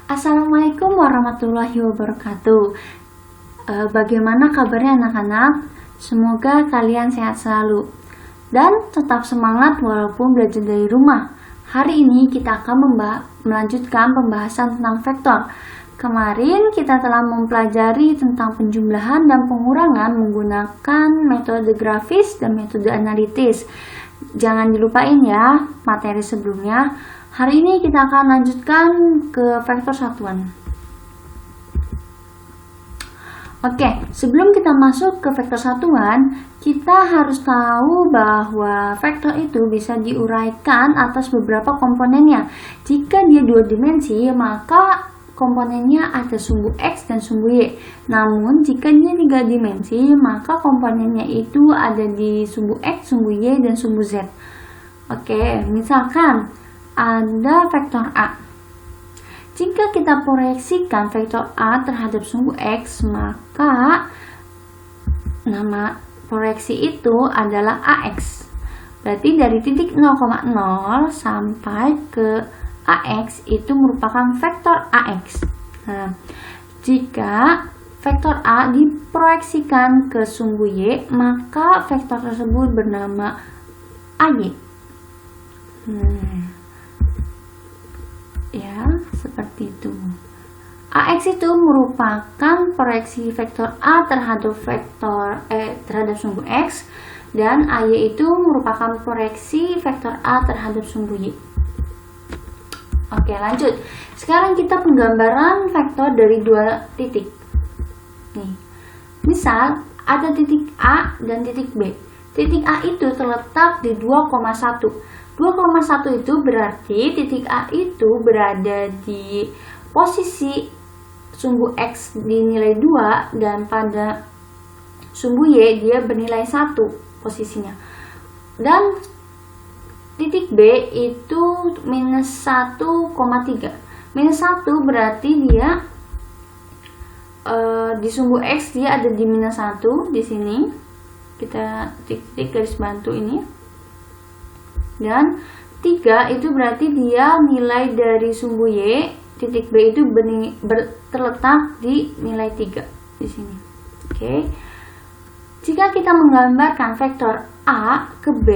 Assalamualaikum warahmatullahi wabarakatuh. Bagaimana kabarnya anak-anak? Semoga kalian sehat selalu dan tetap semangat walaupun belajar dari rumah. Hari ini kita akan melanjutkan pembahasan tentang vektor. Kemarin kita telah mempelajari tentang penjumlahan dan pengurangan menggunakan metode grafis dan metode analitis. Jangan dilupain ya materi sebelumnya. Hari ini kita akan lanjutkan ke vektor satuan. Oke, sebelum kita masuk ke vektor satuan, kita harus tahu bahwa vektor itu bisa diuraikan atas beberapa komponennya. Jika dia dua dimensi, maka komponennya ada sumbu X dan sumbu Y. Namun, jika dia tiga dimensi, maka komponennya itu ada di sumbu X, sumbu Y, dan sumbu Z. Oke, misalkan ada vektor A. Jika kita proyeksikan vektor A terhadap sumbu X, maka nama proyeksi itu adalah AX. Berarti dari titik 0,0 sampai ke AX itu merupakan vektor AX. Nah, jika vektor A diproyeksikan ke sumbu Y, maka vektor tersebut bernama AY. Ya, seperti itu. AX itu merupakan proyeksi vektor A terhadap terhadap sumbu X, dan AY itu merupakan proyeksi vektor A terhadap sumbu Y. Oke, lanjut. Sekarang kita penggambaran vektor dari dua titik. Nih. Misal ada titik A dan titik B. Titik A itu terletak di 2,1. 2,1 itu berarti titik A itu berada di posisi sumbu X di nilai 2 dan pada sumbu Y dia bernilai 1 posisinya. Dan titik B itu minus 1,3. Minus 1 berarti dia di sumbu X dia ada di minus 1 di sini. Kita titik garis bantu ini. Dan 3 itu berarti dia nilai dari sumbu Y, titik B itu terletak di nilai 3 di sini. Oke. Jika kita menggambarkan vektor A ke B,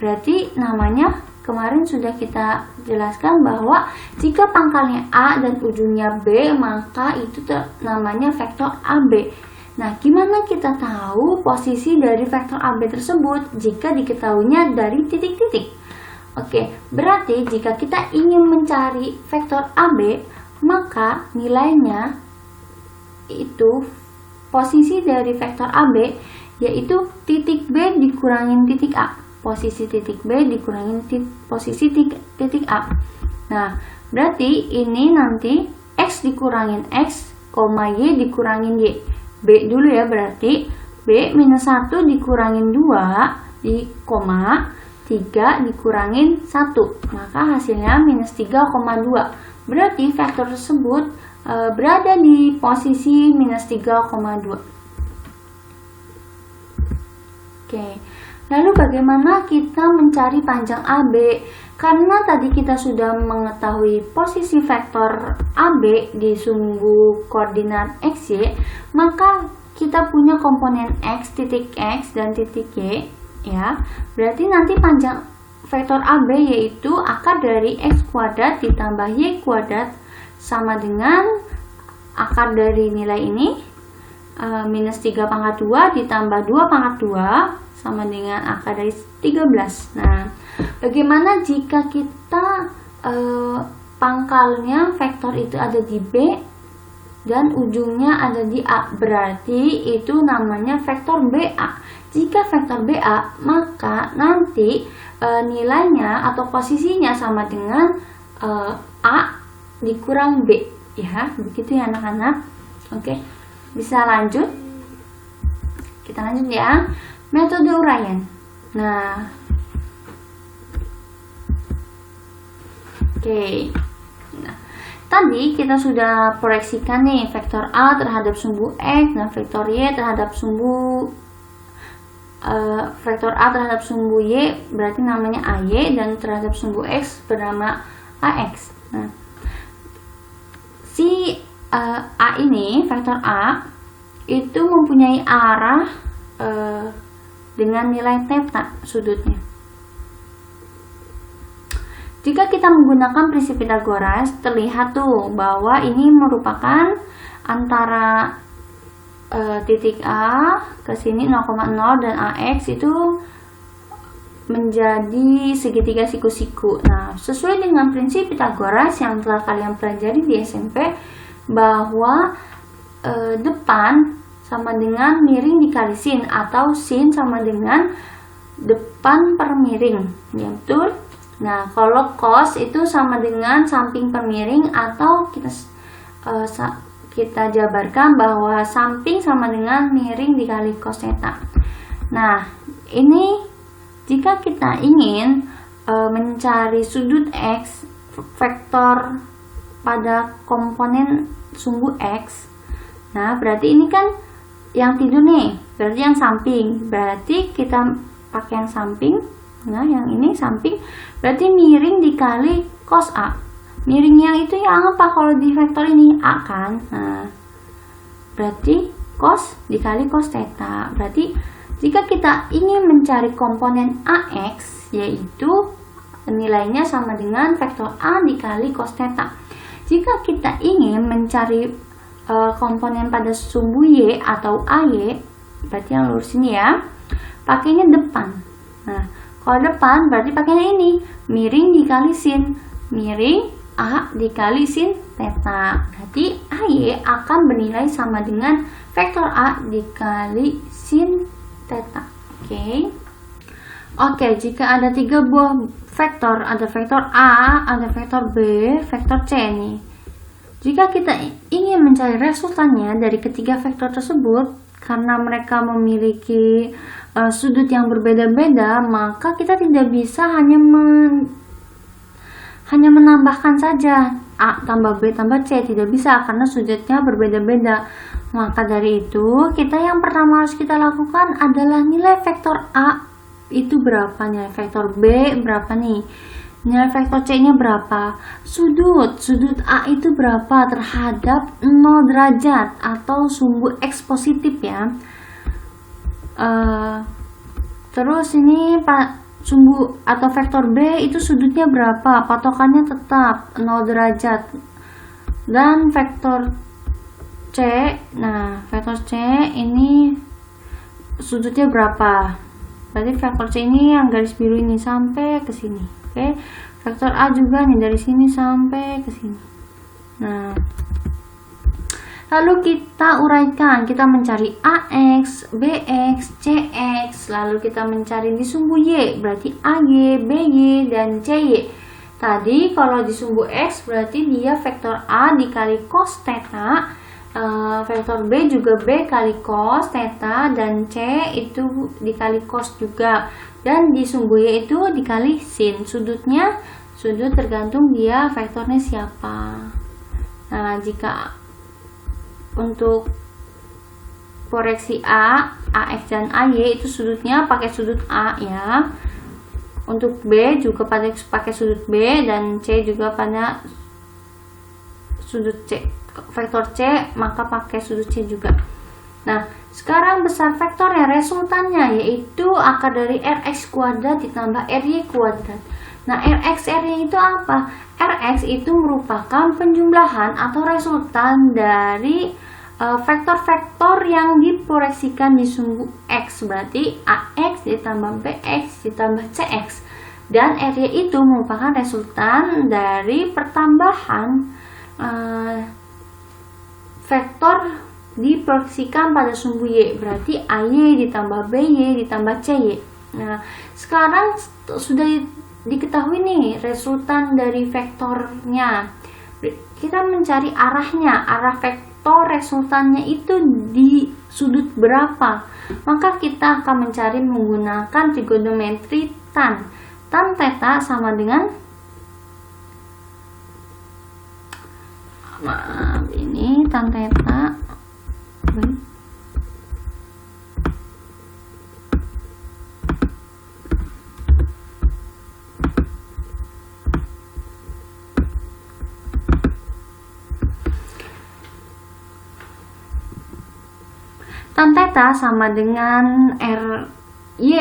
berarti namanya kemarin sudah kita jelaskan bahwa jika pangkalnya A dan ujungnya B, maka itu namanya vektor AB. Nah, gimana kita tahu posisi dari vektor AB tersebut jika diketahuinya dari titik-titik? Oke, berarti jika kita ingin mencari vektor AB, maka nilainya itu posisi dari vektor AB yaitu titik B dikurangin titik A. Posisi titik B dikurangin posisi titik A. Nah, berarti ini nanti X dikurangin X, Y dikurangin Y. B dulu ya, berarti B minus 1 dikurangin 2 di koma 3 dikurangin 1, maka hasilnya minus 3,2. Berarti vektor tersebut berada di posisi minus 3,2. Oke, lalu bagaimana kita mencari panjang AB? Karena tadi kita sudah mengetahui posisi vektor AB di sumbu koordinat XY, maka kita punya komponen X, titik X, dan titik Y. Ya, berarti nanti panjang vektor AB yaitu akar dari X kuadrat ditambah Y kuadrat sama dengan akar dari nilai ini minus 3 pangkat 2 ditambah 2 pangkat 2 sama dengan akar dari 13. Nah, bagaimana jika kita pangkalnya vektor itu ada di B dan ujungnya ada di A, berarti itu namanya vektor BA. Jika vektor BA, maka nanti nilainya atau posisinya sama dengan A dikurang B. Ya, begitu ya anak-anak. Oke, bisa lanjut? Kita lanjut ya. Metode uraian. Nah, oke. Nah, tadi kita sudah proyeksikan nih vektor A terhadap sumbu X dan vektor Y terhadap sumbu vektor A terhadap sumbu Y berarti namanya AY dan terhadap sumbu X bernama AX. Nah, A ini, vektor A itu mempunyai arah dengan nilai theta sudutnya. Jika kita menggunakan prinsip Pythagoras, terlihat tuh bahwa ini merupakan antara titik A ke sini 0,0 dan AX itu menjadi segitiga siku-siku. Nah, sesuai dengan prinsip Pythagoras yang telah kalian pelajari di SMP, bahwa depan sama dengan miring dikali sin, atau sin sama dengan depan per miring, ya betul. Nah, kalau cos itu sama dengan samping per miring, atau kita jabarkan bahwa samping sama dengan miring dikali cos theta. Nah, ini jika kita ingin mencari sudut X vektor pada komponen sumbu X, nah berarti ini kan yang tidur nih, berarti yang samping, berarti kita pakai yang samping. Nah, yang ini samping, berarti miring dikali cos A. Miringnya itu yang apa kalau di vektor ini? A kan? Nah, berarti cos dikali cos theta. Berarti jika kita ingin mencari komponen AX, yaitu nilainya sama dengan vektor A dikali cos theta. Jika kita ingin mencari komponen pada sumbu Y atau AY, berarti yang lurus ini ya, pakainya depan. Nah, kalau depan berarti pakainya ini, miring dikali sin, miring A dikali sin theta. Berarti AY akan bernilai sama dengan vektor A dikali sin theta. Oke, jika ada 3 buah vektor, ada vektor A, ada vektor B, vektor C nih. Jika kita ingin mencari resultannya dari ketiga vektor tersebut, karena mereka memiliki sudut yang berbeda-beda, maka kita tidak bisa hanya menambahkan saja A tambah B tambah C, tidak bisa karena sudutnya berbeda-beda. Maka dari itu, kita yang pertama harus kita lakukan adalah nilai vektor A itu berapa, nilai vektor B berapa nih, nilai vektor C-nya berapa, sudut A itu berapa terhadap 0 derajat atau sumbu X positif ya. Terus ini sumbu atau vektor B itu sudutnya berapa, patokannya tetap 0 derajat. Dan vektor C, nah vektor C ini sudutnya berapa, berarti vektor C ini yang garis biru ini sampai ke sini. Oke, vektor A juga nih dari sini sampai ke sini. Nah, lalu kita uraikan, kita mencari AX, BX, CX, lalu kita mencari di sumbu Y, berarti AY, BY, dan CY. Tadi kalau di sumbu X berarti dia vektor A dikali cos theta, vektor B juga B kali cos theta, dan C itu dikali cos juga, dan di sumbu Y itu dikali sin. Sudut tergantung dia vektornya siapa. Nah, jika untuk proyeksi A, AX dan AY itu sudutnya pakai sudut A ya. Untuk B juga pakai sudut B, dan C juga pada sudut C. Vektor C maka pakai sudut C juga. Nah, sekarang besar vektornya, resultannya yaitu akar dari Rx kuadrat ditambah Ry kuadrat. Nah, Rx Ry itu apa? Rx itu merupakan penjumlahan atau resultan dari vektor-vektor yang diproyeksikan di sumbu X, berarti AX ditambah BX ditambah CX. Dan Ry itu merupakan resultan dari pertambahan vektor diproyeksikan pada sumbu Y, berarti AY ditambah BY ditambah CY. Nah, sekarang sudah diketahui nih resultan dari vektornya. Kita mencari arahnya, arah vektor resultannya itu di sudut berapa. Maka kita akan mencari menggunakan trigonometri tan. Tan theta sama dengan, maaf, ini tan theta tan theta sama dengan RY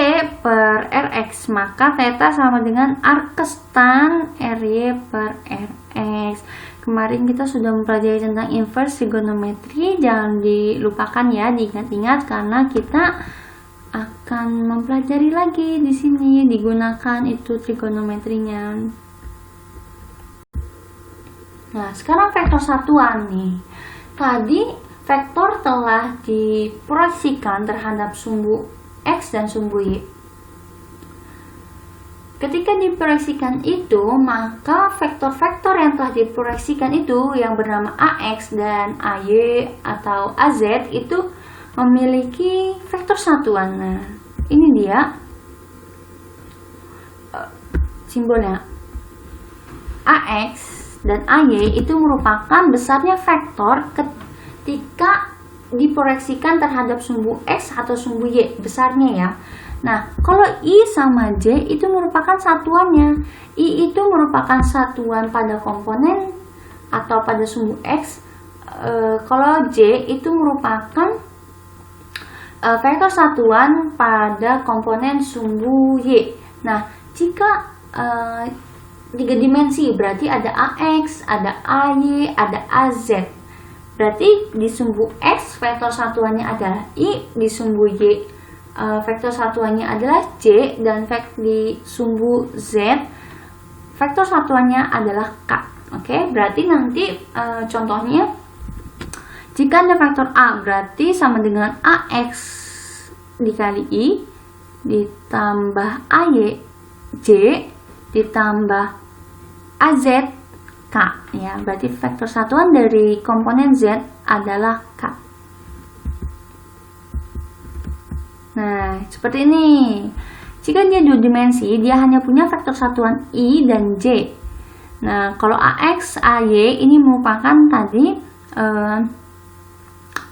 per Rx, maka theta sama dengan arcus tan RY per Rx. Kemarin kita sudah mempelajari tentang inverse trigonometri, jangan dilupakan ya, diingat-ingat karena kita akan mempelajari lagi di sini digunakan itu trigonometrinya. Nah, sekarang vektor satuan nih. Tadi vektor telah diproyeksikan terhadap sumbu X dan sumbu Y. Ketika diproyeksikan itu, maka vektor-vektor yang telah diproyeksikan itu yang bernama AX dan AY atau AZ itu memiliki vektor satuan. Nah, ini dia simbolnya. AX dan AY itu merupakan besarnya vektor ketika diproyeksikan terhadap sumbu X atau sumbu Y, besarnya ya. Nah, kalau I sama J itu merupakan satuannya. I itu merupakan satuan pada komponen atau pada sumbu X. Kalau J itu merupakan vektor satuan pada komponen sumbu Y. Nah, jika 3 dimensi berarti ada AX, ada AY, ada AZ. Berarti di sumbu X vektor satuannya adalah I, di sumbu Y vektor satuannya adalah J, dan di sumbu Z vektor satuannya adalah K. Oke, berarti nanti contohnya jika ada vektor A berarti sama dengan AX dikali I ditambah AY J ditambah AZ K ya, berarti vektor satuan dari komponen Z adalah K. Nah, seperti ini. Jika dia 2 dimensi, dia hanya punya vektor satuan I dan J. Nah, kalau AX, AY ini merupakan tadi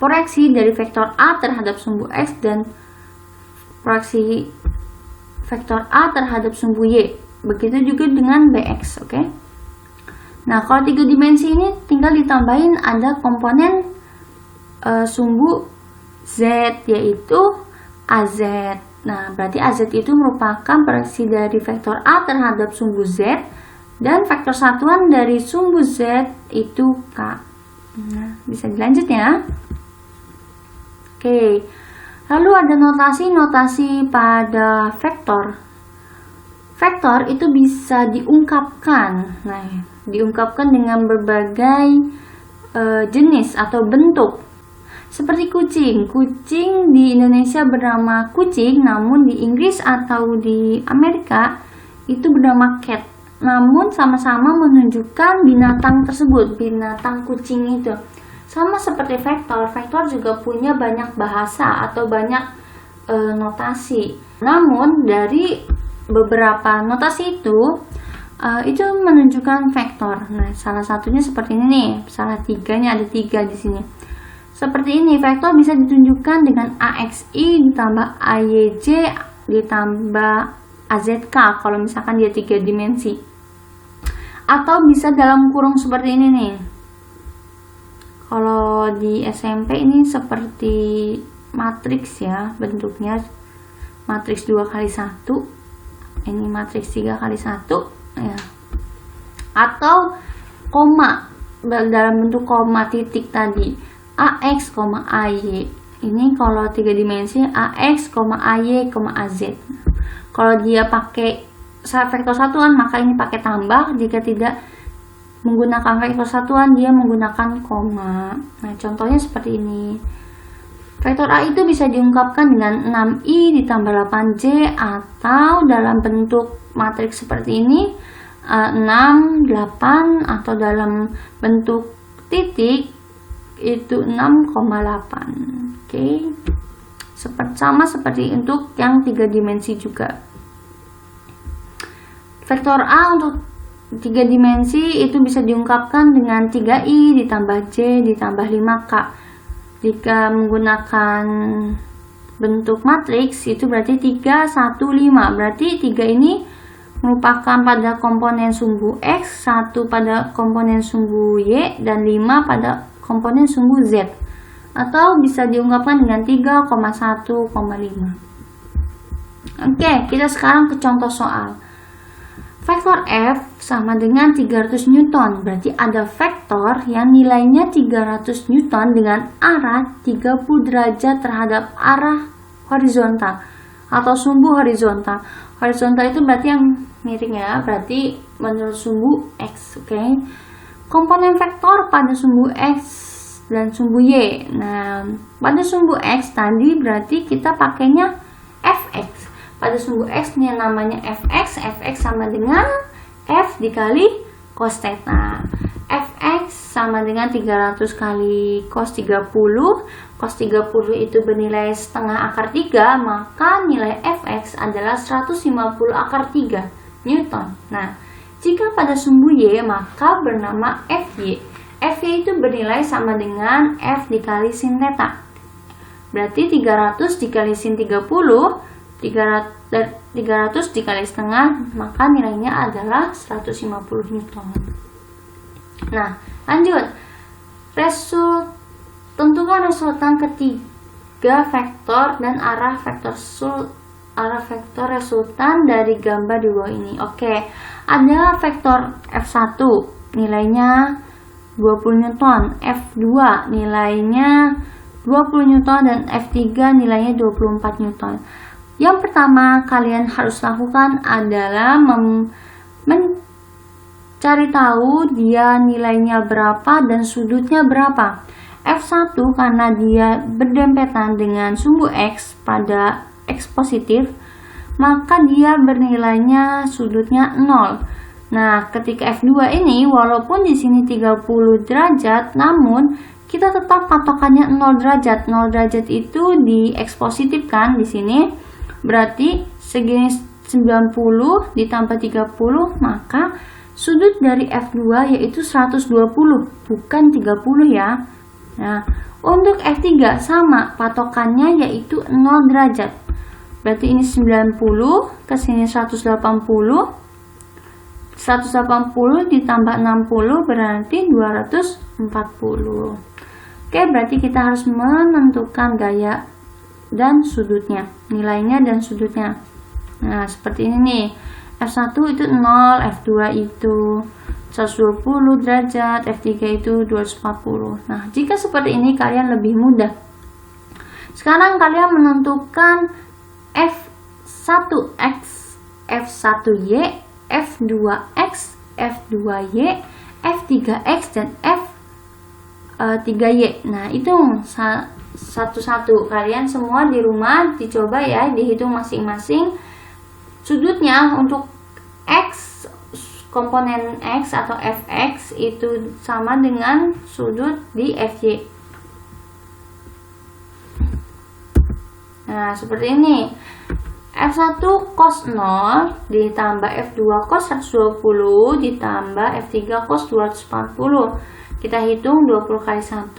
proyeksi dari vektor A terhadap sumbu X dan proyeksi vektor A terhadap sumbu Y. Begitu juga dengan BX, oke? Nah, kalau 3 dimensi ini tinggal ditambahin ada komponen sumbu Z, yaitu AZ. Nah, berarti AZ itu merupakan proyeksi dari vektor A terhadap sumbu Z dan vektor satuan dari sumbu Z itu K. Nah, bisa dilanjut ya. Oke. Lalu ada notasi pada vektor. Vektor itu bisa diungkapkan. Nah, diungkapkan dengan berbagai jenis atau bentuk. Seperti kucing. Kucing di Indonesia bernama kucing, namun di Inggris atau di Amerika itu bernama cat. Namun sama-sama menunjukkan binatang tersebut, binatang kucing itu. Sama seperti vektor, vektor juga punya banyak bahasa atau banyak notasi. Namun dari beberapa notasi itu menunjukkan vektor. Nah, salah satunya seperti ini nih. Salah tiganya ada 3 di sini. Seperti ini, vektor bisa ditunjukkan dengan AXI ditambah AYJ ditambah AZK kalau misalkan dia 3 dimensi. Atau bisa dalam kurung seperti ini nih. Kalau di SMP ini seperti matriks ya bentuknya. Matriks 2x1. Ini matriks 3x1 ya. Atau koma dalam bentuk koma titik tadi. AX, AY. Ini kalau 3 dimensi AX, AY, AZ. Kalau dia pakai vektor satuan maka ini pakai tambah. Jika tidak menggunakan vektor satuan dia menggunakan koma. Nah, contohnya seperti ini. Vektor A itu bisa diungkapkan dengan 6I ditambah 8J atau dalam bentuk matriks seperti ini 6, 8 atau dalam bentuk titik itu 6,8. Oke. Sama seperti untuk yang 3 dimensi juga. Vektor A untuk 3 dimensi itu bisa diungkapkan dengan 3I ditambah J ditambah 5K. Jika menggunakan bentuk matriks itu berarti 3, 1, 5. Berarti 3 ini merupakan pada komponen sumbu X, 1 pada komponen sumbu Y, dan 5 pada komponen sumbu Z. atau bisa diungkapkan dengan 3,1,5. Oke, kita sekarang ke contoh soal. Vektor F sama dengan 300 Newton. Berarti ada vektor yang nilainya 300 Newton dengan arah 30 derajat terhadap arah horizontal atau sumbu horizontal. Horizontal itu berarti yang miring ya, berarti menurut sumbu X. Oke. Komponen vektor pada sumbu X dan sumbu Y. Nah, pada sumbu X tadi berarti kita pakainya Fx. Pada sumbu X nih namanya Fx. Fx sama dengan F dikali cos theta. Fx sama dengan 300 kali cos 30. Cos 30 itu bernilai setengah akar 3, maka nilai Fx adalah 150 akar 3 Newton. Nah, jika pada sumbu Y maka bernama Fy. Fy itu bernilai sama dengan F dikali sin theta. Berarti 300 dikali sin 30, 300 dikali setengah, maka nilainya adalah 150 Newton. Nah, lanjut. Tentukan resultan ketiga vektor dan arah vektor resultan dari gambar di bawah ini. Oke, ada vektor F1 nilainya 20 Newton, F2 nilainya 20 Newton, dan F3 nilainya 24 Newton. Yang pertama kalian harus lakukan adalah mencari tahu dia nilainya berapa dan sudutnya berapa. F1 karena dia berdempetan dengan sumbu X pada X positif, maka dia bernilainya sudutnya 0. Nah, ketika F2 ini walaupun di sini 30 derajat, namun kita tetap patokannya 0 derajat. 0 derajat itu di X positif kan di sini. Berarti segini 90 ditambah 30, maka sudut dari F2 yaitu 120, bukan 30 ya. Nah, untuk F3 sama, patokannya yaitu 0 derajat. Berarti ini 90, ke sini 180. 180 ditambah 60 berarti 240. Oke, berarti kita harus menentukan gaya dan sudutnya, nilainya dan sudutnya. Nah, seperti ini nih. F1 itu 0, F2 itu 120 derajat, F3 itu 240. Nah, jika seperti ini kalian lebih mudah. Sekarang kalian menentukan F1X, F1Y, F2X, F2Y, F3X, dan F3Y. Nah, itu satu-satu. Kalian semua di rumah dicoba ya, dihitung masing-masing sudutnya. Untuk X, komponen X atau Fx itu sama dengan sudut di Fy. Nah, seperti ini. F1 cos 0 ditambah F2 cos 120 ditambah F3 cos 240. Kita hitung 20 kali 1,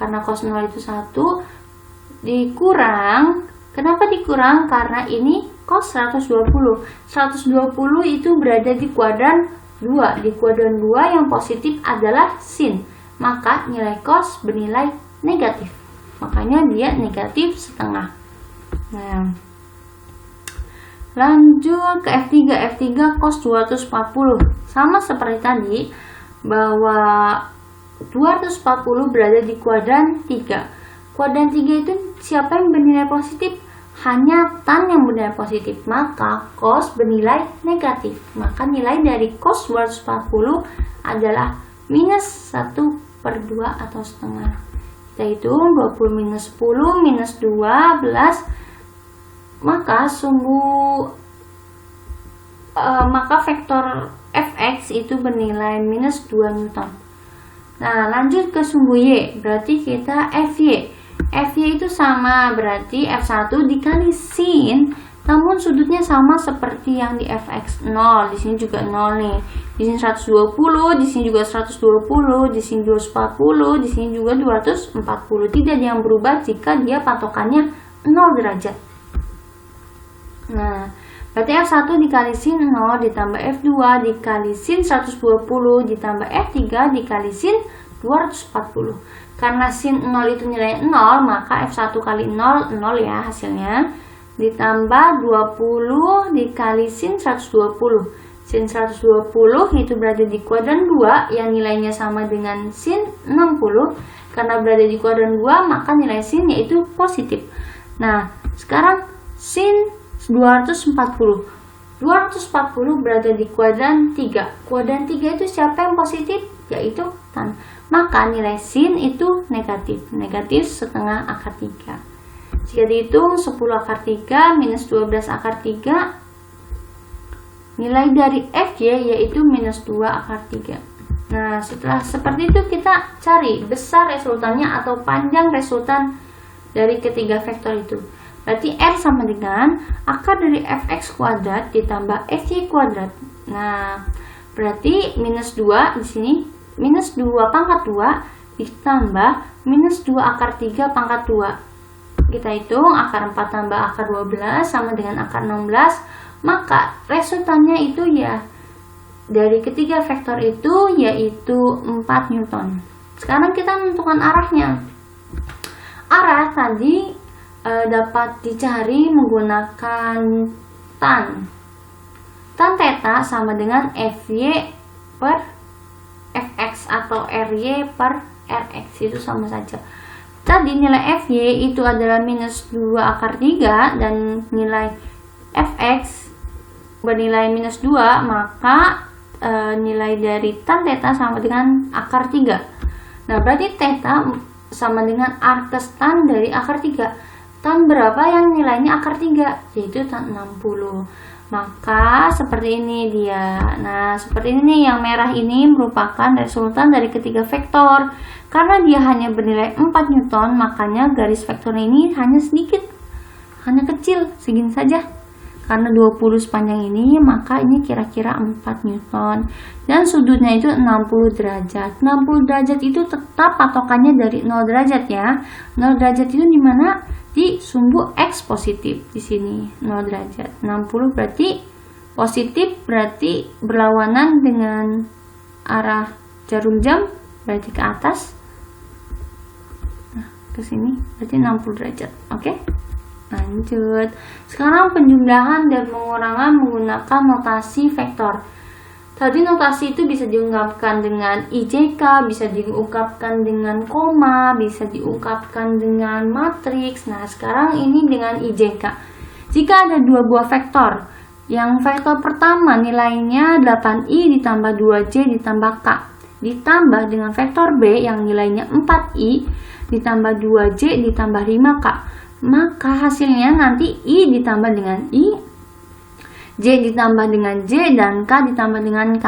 karena cos 0 itu 1, dikurang. Kenapa dikurang? Karena ini cos 120. 120 itu berada di kuadran 2. Di kuadran 2 yang positif adalah sin. Maka nilai cos bernilai negatif. Makanya dia negatif setengah. Nah, lanjut ke F3. F3 cos 240. Sama seperti tadi, bahwa 240 berada di kuadran 3. Kuadran 3 itu siapa yang bernilai positif? Hanya tan yang bernilai positif. Maka cos bernilai negatif. Maka nilai dari cos 240 adalah minus 1/2 atau setengah. Kita hitung 20 minus 10 minus 12. Maka maka vektor Fx itu bernilai minus 2 Newton. Nah, lanjut ke sumbu Y. Berarti kita Fy. Fy itu sama, berarti F1 dikali sin, namun sudutnya sama seperti yang di Fx 0. Di sini juga 0 nih. Di sini 120, di sini juga 120, di sini 240, di sini juga 240. Tidak ada yang berubah jika dia patokannya 0 derajat. Nah, berarti F1 dikali sin 0 ditambah F2 dikali sin 120 ditambah F3 dikali sin 240. Karena sin 0 itu nilainya 0, maka F1 kali 0, 0 ya hasilnya. Ditambah 20 dikali sin 120. Sin 120 itu berada di kuadran 2 yang nilainya sama dengan sin 60. Karena berada di kuadran 2, maka nilai sin yaitu positif. Nah, sekarang sin 240. 240 berada di kuadran 3. Kuadran 3 itu siapa yang positif? Yaitu tan. Maka nilai sin itu negatif. Negatif setengah akar 3. Jika dihitung 10 akar 3 minus 12 akar 3, nilai dari FY yaitu minus 2 akar 3. Nah, setelah seperti itu kita cari besar resultannya atau panjang resultan dari ketiga vektor itu. Berarti R sama dengan akar dari Fx kuadrat ditambah Fy kuadrat. Nah, berarti minus 2 di sini, minus 2 pangkat 2 ditambah minus 2 akar 3 pangkat 2. Kita hitung akar 4 tambah akar 12 sama dengan akar 16. Maka resultannya itu ya dari ketiga vektor itu yaitu 4 Newton. Sekarang kita menentukan arahnya. Arah tadi dapat dicari menggunakan tan. Tan theta sama dengan Fy per Fx atau Ry per Rx, itu sama saja. Tadi nilai Fy itu adalah minus 2 akar 3 dan nilai Fx bernilai minus 2, maka nilai dari tan theta sama dengan akar 3. Nah, berarti theta sama dengan arcus tan dari akar 3. Tan berapa yang nilainya akar 3? Yaitu tan 60. Maka seperti ini dia. Nah, seperti ini nih, yang merah ini merupakan resultan dari ketiga vektor. Karena dia hanya bernilai 4 Newton, makanya garis vektor ini hanya sedikit, hanya kecil, segini saja. Karena 20 sepanjang ini, maka ini kira-kira 4 Newton. Dan sudutnya itu 60 derajat. 60 derajat itu tetap patokannya dari 0 derajat ya. 0 derajat itu di mana? Di sumbu X positif. Di sini 0 derajat. 60 berarti positif, berarti berlawanan dengan arah jarum jam, berarti ke atas. Nah, ke sini berarti 60 derajat. Oke? Lanjut. Sekarang penjumlahan dan pengurangan menggunakan notasi vektor. Tadi notasi itu bisa diungkapkan dengan IJK, bisa diungkapkan dengan koma, bisa diungkapkan dengan matriks. Nah, sekarang ini dengan IJK. Jika ada dua buah vektor, yang vektor pertama nilainya 8i ditambah 2j ditambah k, ditambah dengan vektor B yang nilainya 4i ditambah 2j ditambah 5k, maka hasilnya nanti I ditambah dengan I, J ditambah dengan J, dan K ditambah dengan K.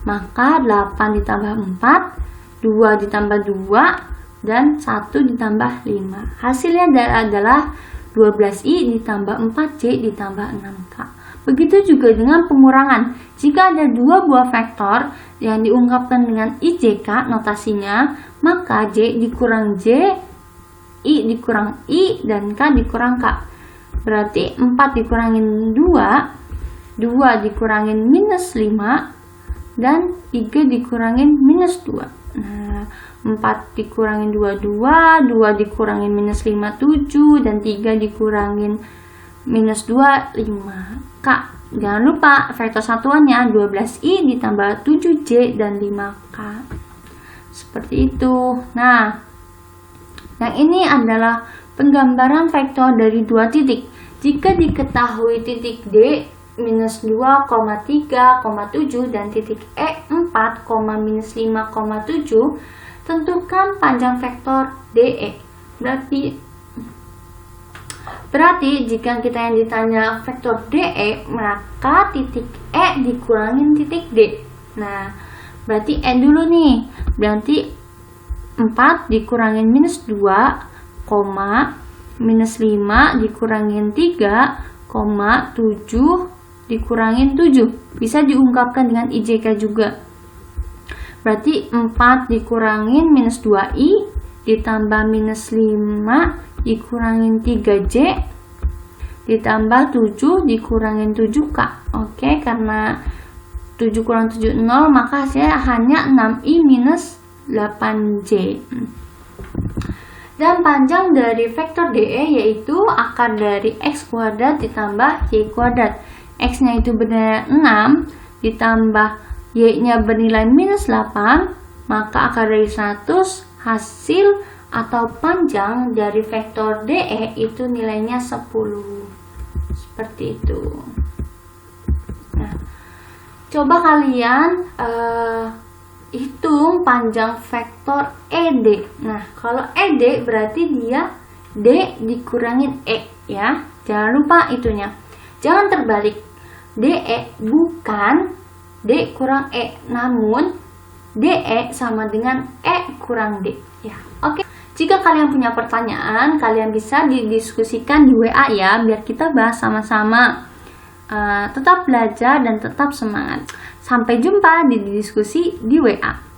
Maka 8 ditambah 4, 2 ditambah 2, dan 1 ditambah 5. Hasilnya adalah 12I ditambah 4J ditambah 6K. Begitu juga dengan pengurangan. Jika ada dua buah vektor yang diungkapkan dengan IJK notasinya, maka J dikurang J, I dikurang I, dan K dikurang K. Berarti 4 dikurangin 2, 2 dikurangin minus 5, dan 3 dikurangin minus 2. Nah, 4 dikurangin 2, 2, 2 dikurangin minus 5, 7, dan 3 dikurangin minus 2, 5. K. Jangan lupa vektor satuannya 12I ditambah 7J dan 5K. Seperti itu. Nah, yang ini adalah penggambaran vektor dari dua titik. Jika diketahui titik D minus 2,3,7 dan titik E 4, minus 5,7, tentukan panjang vektor DE. Berarti jika kita yang ditanya vektor DE, maka titik E dikurangin titik D. Nah, berarti E dulu nih. Berarti 4 dikurangin minus 2, minus 5 dikurangin 3, 7 dikurangin 7. Bisa diungkapkan dengan IJK juga. Berarti 4 dikurangin minus 2I ditambah minus 5 dikurangin 3J ditambah 7 dikurangin 7K. Oke, karena 7 kurang 7 0, maka hasilnya hanya 6I minus 8J. Dan panjang dari vektor DE yaitu akar dari X kuadrat ditambah Y kuadrat. X-nya itu bernilai 6 ditambah Y-nya bernilai minus 8, maka akar dari 100 hasil atau panjang dari vektor DE itu nilainya 10. Seperti itu. Nah, coba kalian hitung panjang vektor ED. Nah, kalau ED berarti dia D dikurangin E ya. Jangan lupa itunya. Jangan terbalik. DE bukan D kurang E, namun DE sama dengan E kurang D ya. Oke. Jika kalian punya pertanyaan, kalian bisa didiskusikan di WA ya, biar kita bahas sama-sama. Tetap belajar dan tetap semangat. Sampai jumpa di diskusi di WA.